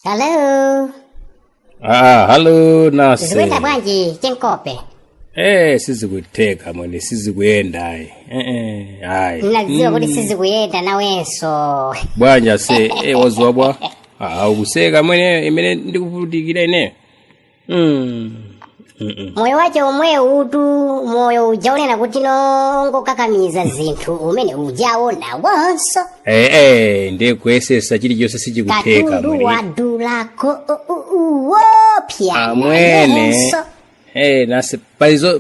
Hello. Hello Nasi. Zikwenda bwanji chenkope. Sizikuteka mwene sizikuyenda hayi. Ninaziwa kuti sizikuyenda nawenso. Bwanja se wazwa bwa. Ukuseka mwene imene ndikuvutikira ine. Moyo wache omwe utu moyo ujaonena kuti ngokakamiza zinthu umene ujaona wonso. Ndikuesesa chilichonse sichikuteka mwene. Katundu wadulako wopya. Mwene. Nasi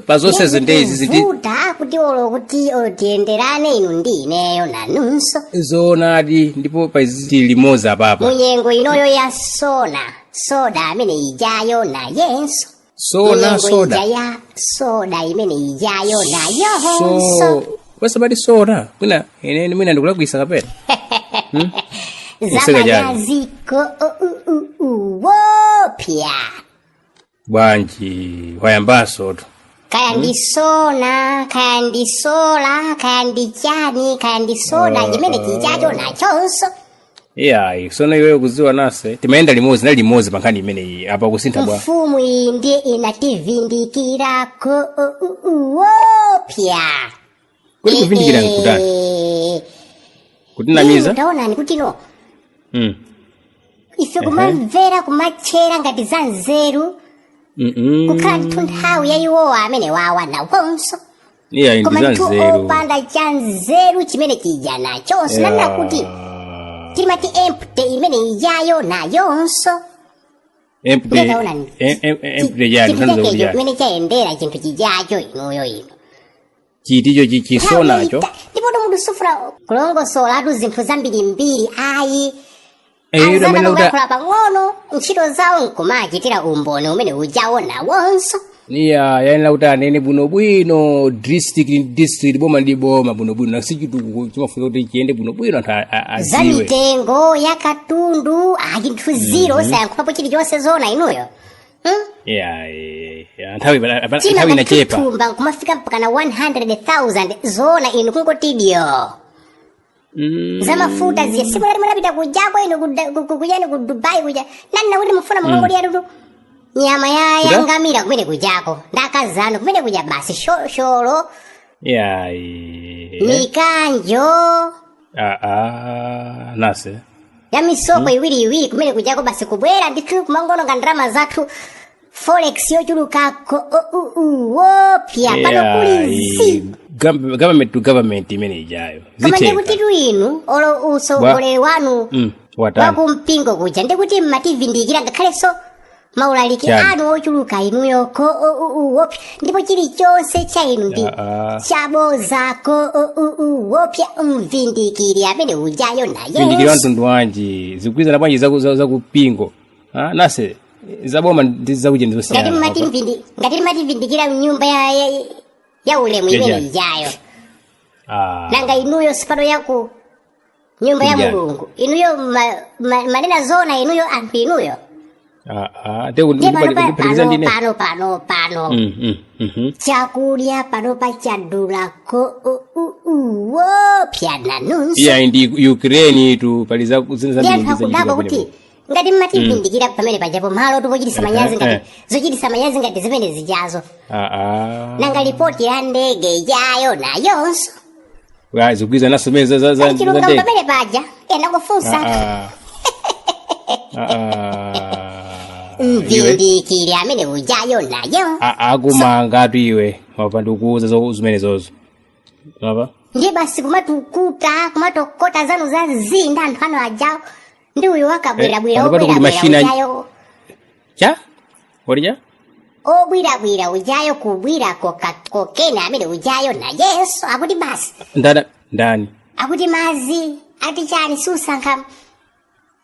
pazonse zindezi vuta kuti kuti tiyenderane inu ndineyo nanunso. Zonadi ndipo paziti limoza papa. Munyengo inoyo ya soda amene ijayo nayenso. Soda. Soda imene ijayo nayo. Wasabati soda. Mwina ndikulakwisa kapena. Zamanyaziko wopya. Bwanji wayambaso tu. Kaya ndi sona, kaya ndi sola, kaya ndi chani, kaya ndi soda imene chijacho nachonso. Sono iweyo kuziwa Nase. Timaenda limozi na limozi pankani imene iyi apa kusintha bwa. Mfumu iyi ndiye inativindikirako wopya. Kuli kuvindikira nkutani? Kutinamiza? Utaona ni kuti no. Ife kumamvera kumachera ngati za nzeru. Kukhala nthawi yayiwowa amene wawa nawonso. Ndi za nzeru. Koma opanda cha nzeru chimene chija nachonso. Nana kuti timati empty imene ijayo nayonso. Empty jali sanzo kujali. Imene chaendera chinthu chijacho inuyo ino. Chiticho chichisonacho. Ndipo mundu sufura kulongosola atu zinthu zambiri ayi. Azana kula pang'ono ntchito zawo nkumachitira umboni umene ujawo nawonso. Yayenera kuti anene bwinobwino district boma ndi boma bwinobwino nasichitu chimafuna kuti chiyende bwinobwino anthu aziwe. Zamitengo ya katundu chinthu zero osayankhupapo chilichonse zona inuyo. Nthawi inachepa. China nkumafika mpaka na 100,000 zona inu kungotidio. Zamafuta ziya siku lati mulapita kujako inu kujani ku Dubai kuja. Nani kuti mufuna mungongoli yatutu. Nyama ya ngamira kumene kujako. Ndakazano kumene kuja basi sholo. Mikanjo. Nase. Ya misoko iwiri kumene kujako basi kubwera nditu kumangono ngandrama zathu. Forex yochulukako wopya pano kulizi. Government to government imene ijayo. Kama ndikuti inu olo usogolere wanu wakumpingo kuja ndikuti mmativindikira ngakhalenso maulaliki anu ochuluka inuyo wopya ndipo chilichonse cha inu ndi chabozako wopya mvindikiri amene ujayo naye. Vindikiri wantundu wanji zikwiza bwanji zakupingo. Nase zaboma ndizakuja ndizosiyana. Ngati mativindikira nyumba ya ulemu imene ijayo. Nanga inuyo sipano yaku nyumba ya Mulungu. Inuyo manena zona inuyo anthu inuyo. Pano. Chakulya pano pachadulako wopya nanunso. Ndi Ukraine tu paliza kuzinza kuti ngati mmativindikira pamene pajapo malo tupochitisa manyazi ngati zochitisa manyazi ngati zimene zijazo. Nanga ripoti ya ndege ijayo nayonso. Zikwiza naso meza za ndege. Chilunga pamene paja kufunsa. Mvindikiri amene ujayo nayo. Akumanga atu iwe mapanda kuuza zimene zozo. Ndiye basi kumatokota zanu za zinda anthu ano ajawo. Ndi uyu wakabwirabwira ujayo. Cha? Walija? Obwirabwira ujayo kubwira kokene amene ujayo na Yesu akuti basi. Ndani? Akuti mazi ati chani susankha.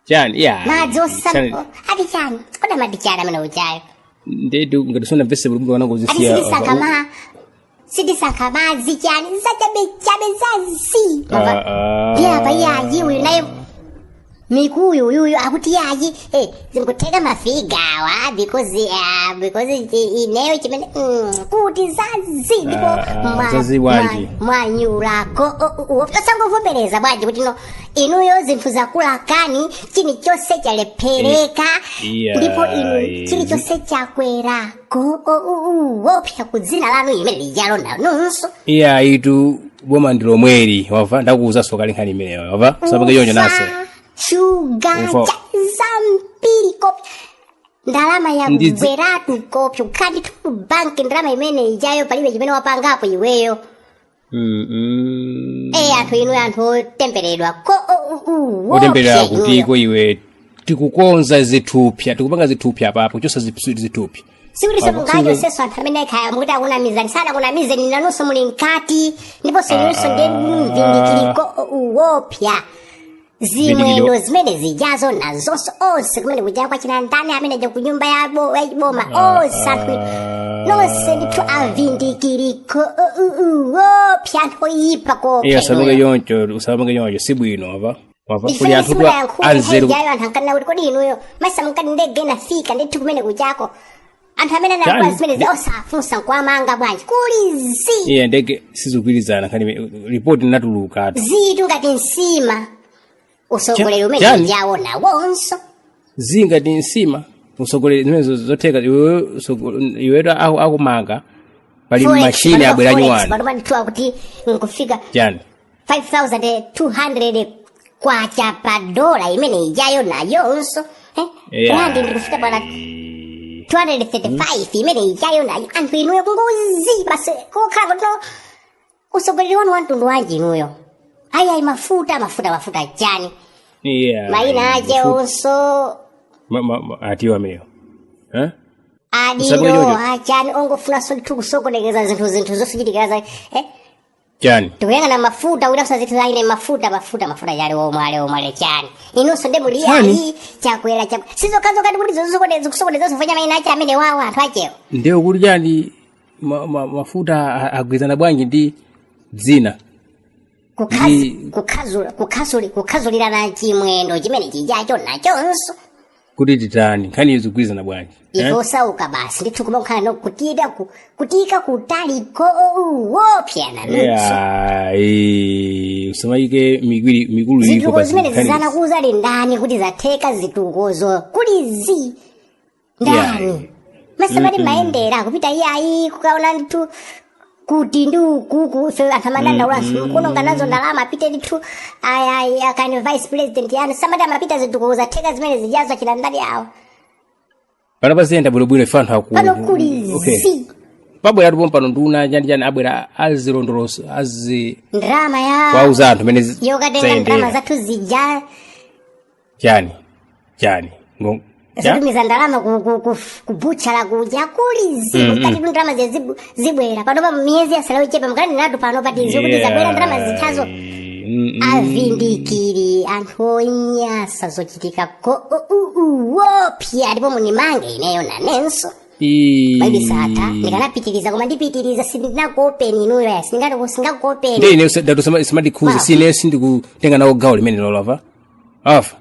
Chani Madzi osankha. Ati chani. Koda mati chani amene ujayo. Ndedu ngatisona vese bulu wana kuzisiya. Ati sidisankha madzi chani. Zachabe zazi. Yapa yiwe nayo. mikuyu uyuyu akuti yayi zinguteka mafigawa because ineyo chimene kuti zazi ndipo mwanyulako osangovomereza bwanji kuti no inuyo zinthu zakulakani chini chose chalephereka ndipo inu chini chose chakwerako wopya kudzina lanu imene lijalo nanunso iya itu boma ndilo mweri wava ndakuuza sokali nkhani imeneyo wava sabaga yonyo nase shuga zampiri kopya ndalama ya bweratu kopya ukandi tu banki ndalama imene ijayo palibe chimene wapangapo iweyo anthu inu anthu temperedwa otemperera kutiko iwe tikukonza zithupya tikupanga zithupya papo kuchosa zithupya sikuti mungayo seso anthu amene khaya mukuti akuna mizani sana kuna mizani nanunso muli mkati ndipo senunso ndi mvindikiriko uwopya zimwendo zimene zijazo nazonso onse kumene kuja kwa china ndani amene aja ku nyumba yachiboma onse anthu nonse ndithu avindikiriko wopya anthu oyipa kopya usabange yoncho sibwino wava kuli anthu anzeru anthu ankanena kuti kodi inuyo masa mukati ndege nafika ndithu kumene kujako anthu amene anakuwa zimene osafunsa nkwamanga bwanji kuli zi ndege sizikwirizana nkhani ripoti natuluka zitu ngati nsima usogoleri umene jawo nawonso zingati nsima usogoleri zimene zotheka iweto akumanga pali machine abwera nyuwani panomanithiwa kuti nkufika chani 5200 kwacha pa dola imene ijayo nayonso randi ndikufika pala 235 imene ijayo nayo anthu inuyo kungozi basi kokhala kuti usogoleri wanu wantundu wanji inuyo ayayi mafuta chani maina aje onso atiwa ameneyo adiro achani ongofuna sonthu kusokonekeza zinthu zofichitikiraza chani tikuyang'ana mafuta udakusa zinthu zaine mafuta yali omwe chani inunso ndi muli yayi chakwera sizokazokati kuti zosokoneza zofanya maina ache amene wawo anthu achewo ndiyo kuti chani mafuta agwirizana bwanji ndi dzina kukhazulirana chimwendo chimene chijacho nachonso kuti titani nkhani izigwirizana bwanji ifosauka basi ndithu kumakhala no kutika kutaliko wopya nanunso usamayike mikulu zituko zimene zizana kuza ndani kuti zatheka zitukozo kuli zi ndani masamadi maendera kupita iyayi kukaona ndithu kuti ndikuku anthu amadanda ulanso kunonga nazo ndalama apite ndithu akani vice president yanu samadi amapita zituko zatheka zimene zijazo achina ndani awo panapa ziyenda bwinobwino ife anthu pano kuli zi pabwera tupo pano nduna chani abwera azilondoloso ndrama ya wauza anthu mene yokatenga ndrama zathu zija chani zitumiza ndalama kubuchala kuja kuli zi kati ndrama zibwera panopa miyezi yasalawo ichepa mkani natu pano pati zokuti zabwera ndrama zithazo avindikiri anthu onyasa zochitika wopya ndipo munimange ineyo nanenso maibisata ndikanapitiriza koma ndipitiriza sindinakopeni inuyo ya sindingakopeni ndine datu simadikhuza sine sindikutenga nawo gawo limene lolova afa